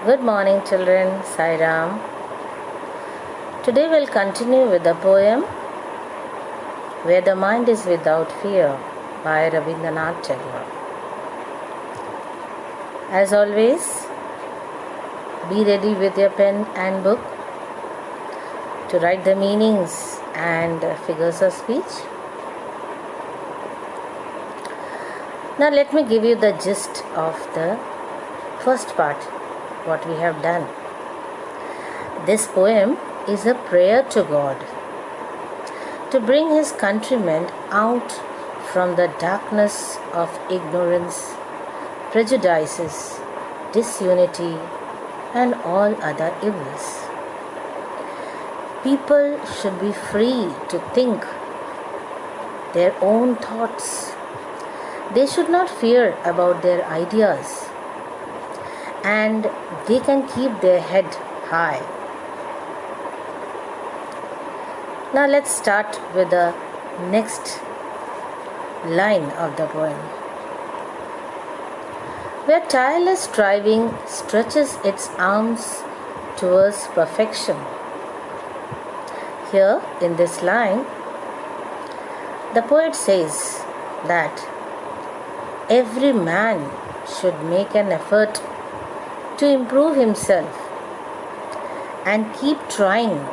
Good morning, children. Sai Ram. Today we'll continue with the poem Where the Mind is Without Fear by Rabindranath Tagore. As always, be ready with your pen and book to write the meanings and figures of speech. Now let me give you the gist of the first part, what we have done. This poem is a prayer to God to bring his countrymen out from the darkness of ignorance, prejudices, disunity, and all other evils. People should be free to think their own thoughts. They should not fear about their ideas, and they can keep their head high. Now let's start with the next line of the poem. Where tireless striving stretches its arms towards perfection. Here in this line, the poet says that every man should make an effort to improve himself and keep trying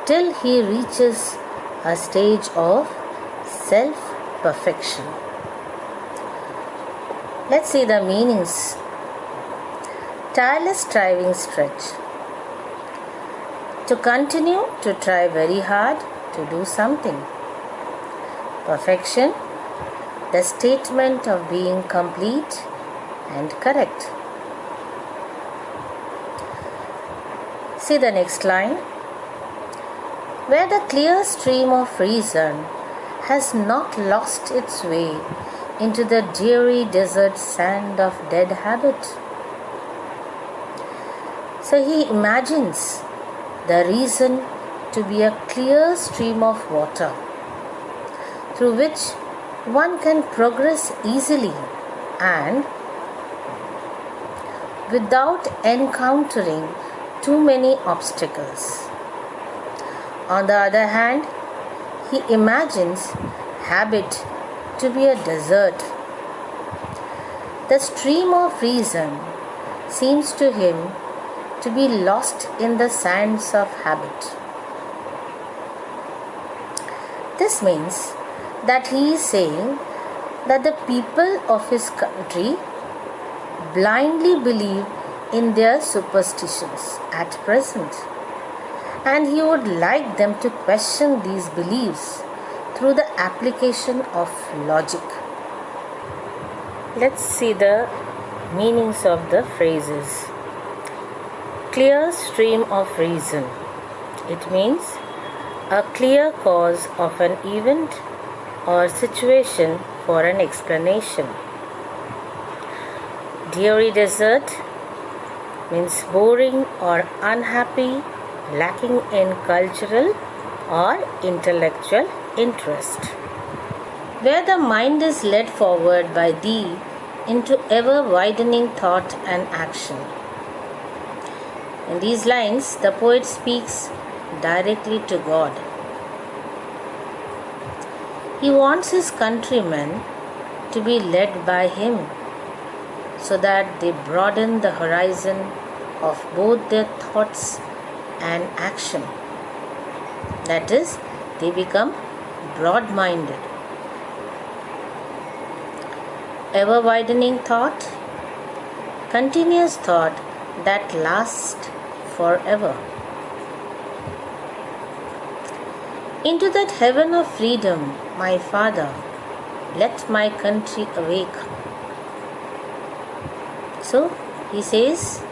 till he reaches a stage of self-perfection. Let's see the meanings. Tireless striving stretch. To continue to try very hard to do something. Perfection. The statement of being complete and correct. See the next line. Where the clear stream of reason has not lost its way into the dreary desert sand of dead habit. So he imagines the reason to be a clear stream of water through which one can progress easily and without encountering too many obstacles. On the other hand, he imagines habit to be a desert. The stream of reason seems to him to be lost in the sands of habit. This means that he is saying that the people of his country blindly believe in their superstitions at present, and he would like them to question these beliefs through the application of logic. Let's see the meanings of the phrases. Clear stream of reason. It means a clear cause of an event or situation for an explanation. Dreary desert means boring or unhappy, lacking in cultural or intellectual interest. Where the mind is led forward by thee into ever widening thought and action. In these lines, the poet speaks directly to God. He wants his countrymen to be led by him so that they broaden the horizon of both their thoughts and action. That is, they become broad-minded. Ever-widening thought, continuous thought that lasts forever. Into that heaven of freedom, my Father, let my country awake. So, he says,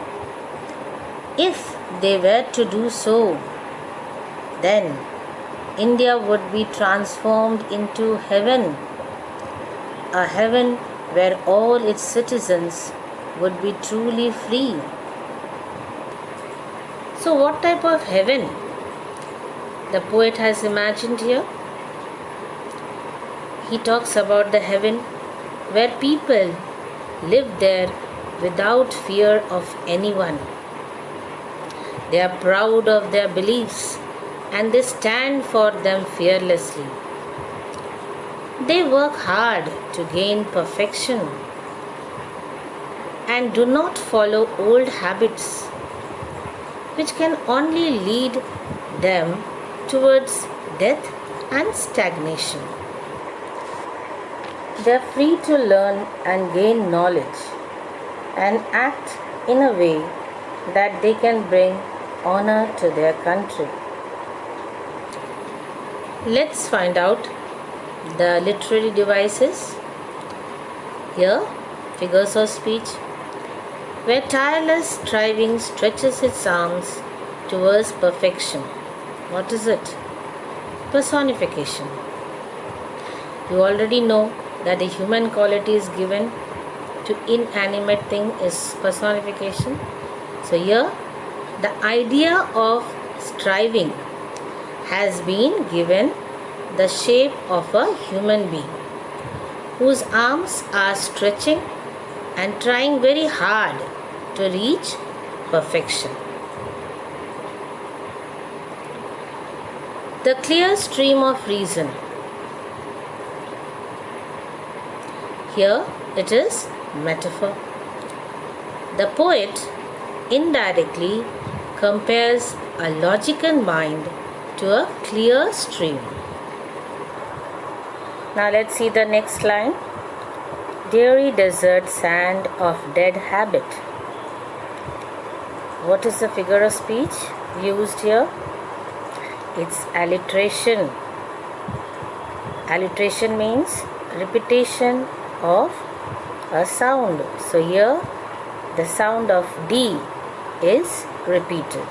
if they were to do so, then India would be transformed into heaven, a heaven where all its citizens would be truly free. So what type of heaven the poet has imagined here? He talks about the heaven where people live there without fear of anyone. They are proud of their beliefs and they stand for them fearlessly. They work hard to gain perfection and do not follow old habits which can only lead them towards death and stagnation. They are free to learn and gain knowledge and act in a way that they can bring honor to their country. Let's find out the literary devices. Here, figures of speech. Where tireless striving stretches its arms towards perfection. What is it? Personification. You already know that a human quality is given to inanimate thing is personification. So here, the idea of striving has been given the shape of a human being whose arms are stretching and trying very hard to reach perfection. The clear stream of reason. Here it is metaphor. The poet indirectly compares a logical mind to a clear stream. Now let's see the next line. Dreary desert sand of dead habit. What is the figure of speech used here? It's alliteration. Alliteration means repetition of a sound. So here the sound of D is repeated.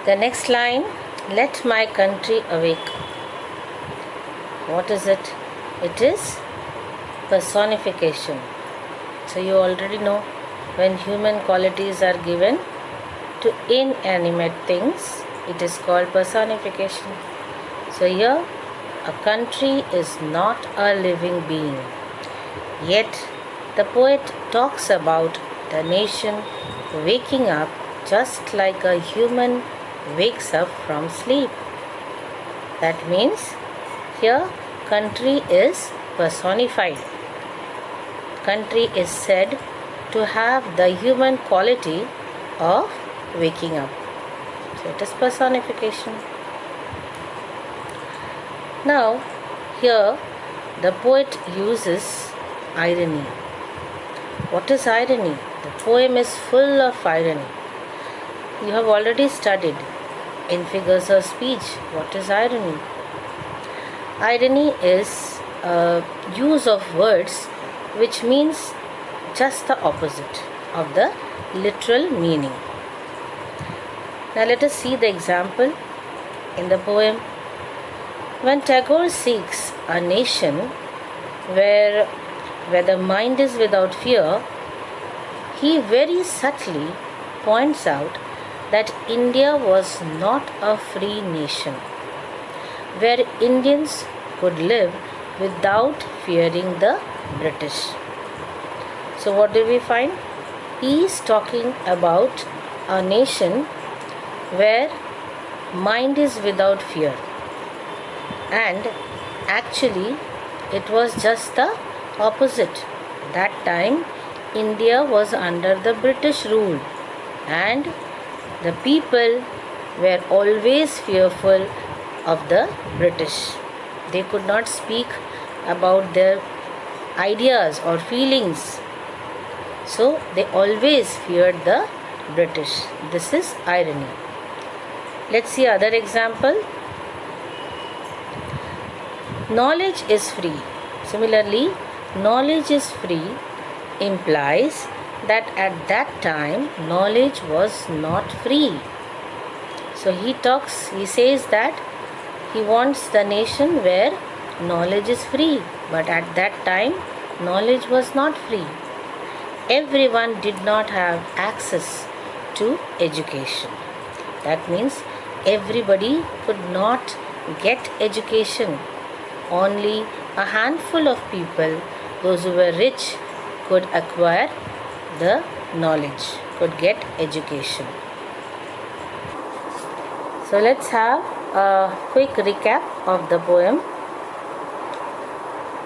The next line, let my country awake. What is it? It is personification. So you already know when human qualities are given to inanimate things, it is called personification. So here a country is not a living being. Yet the poet talks about the nation waking up just like a human wakes up from sleep. That means here country is personified. Country is said to have the human quality of waking up. So it is personification. Now here the poet uses irony. What is irony? The poem is full of irony. You have already studied in figures of speech what is irony. Irony is a use of words which means just the opposite of the literal meaning. Now let us see the example in the poem. When Tagore seeks a nation where the mind is without fear, he very subtly points out that India was not a free nation, where Indians could live without fearing the British. So what do we find? He is talking about a nation where mind is without fear, and actually it was just the opposite. That time India was under the British rule and the people were always fearful of the British. They could not speak about their ideas or feelings. So they always feared the British. This is irony. Let's see other example. Knowledge is free. Similarly, knowledge is free implies that at that time knowledge was not free. So he says that he wants the nation where knowledge is free, but at that time knowledge was not free. Everyone did not have access to education. That means everybody could not get education. Only a handful of people, those who were rich, could acquire the knowledge, could get education. So let's have a quick recap of the poem.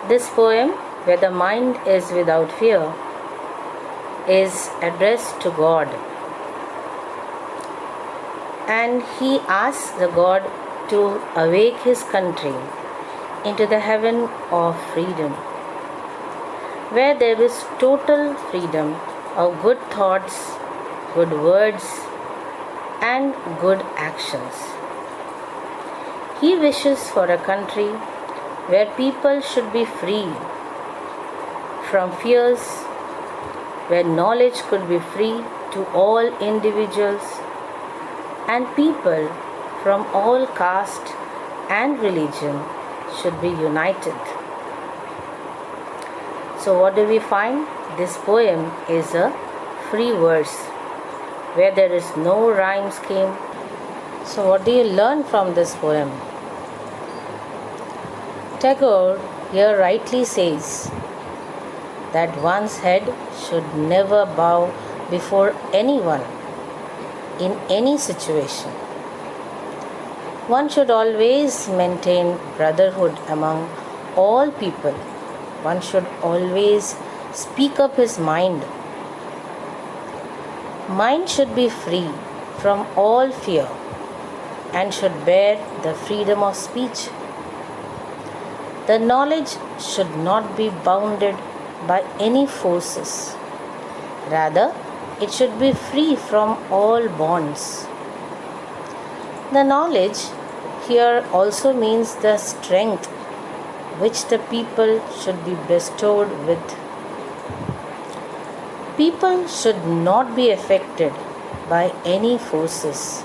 This poem, where the mind is without fear, is addressed to God. And he asks the God to awake his country into the heaven of freedom, where there is total freedom of good thoughts, good words, and good actions. He wishes for a country where people should be free from fears, where knowledge could be free to all individuals, and people from all caste and religion should be united. So what do we find? This poem is a free verse where there is no rhyme scheme. So what do you learn from this poem? Tagore here rightly says that one's head should never bow before anyone in any situation. One should always maintain brotherhood among all people. One should always speak up his mind. Mind should be free from all fear and should bear the freedom of speech. The knowledge should not be bounded by any forces. Rather, it should be free from all bonds. The knowledge here also means the strength which the people should be bestowed with. People should not be affected by any forces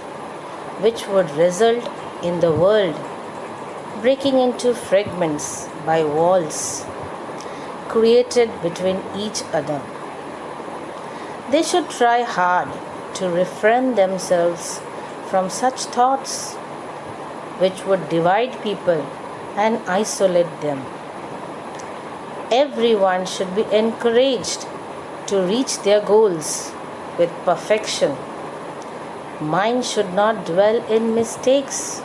which would result in the world breaking into fragments by walls created between each other. They should try hard to refrain themselves from such thoughts which would divide people and isolate them. Everyone should be encouraged to reach their goals with perfection. Mind should not dwell in mistakes,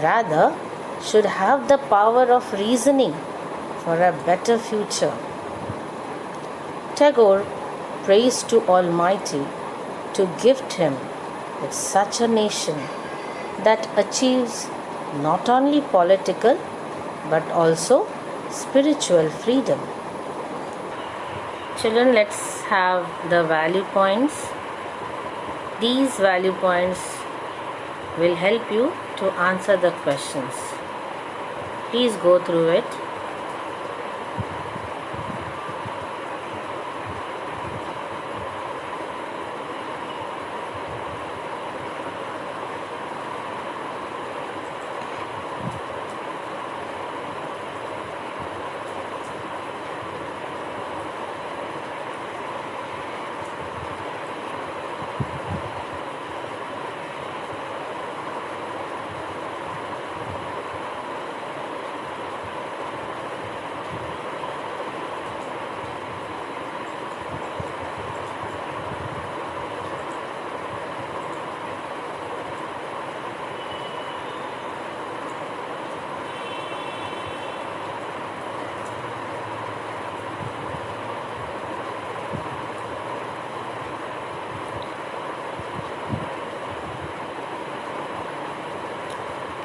rather should have the power of reasoning for a better future. Tagore prays to Almighty to gift him with such a nation that achieves not only political but also spiritual freedom. Children, let's have the value points. These value points will help you to answer the questions. Please go through it.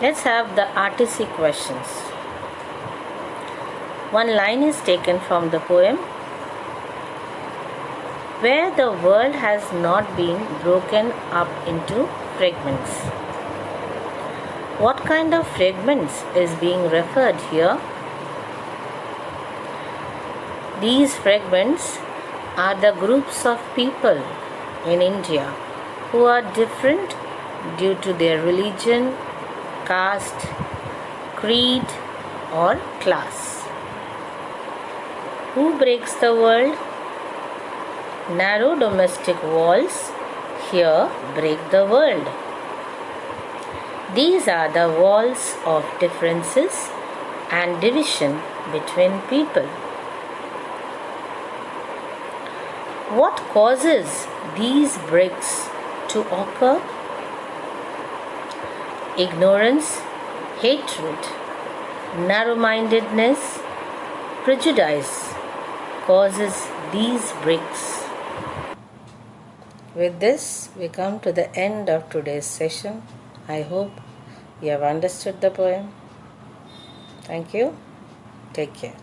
Let's have the RTC questions. One line is taken from the poem. Where the world has not been broken up into fragments. What kind of fragments is being referred here? These fragments are the groups of people in India who are different due to their religion, caste, creed, or class. Who breaks the world? Narrow domestic walls here break the world. These are the walls of differences and division between people. What causes these breaks to occur? Ignorance, hatred, narrow-mindedness, prejudice causes these breaks. With this, we come to the end of today's session. I hope you have understood the poem. Thank you. Take care.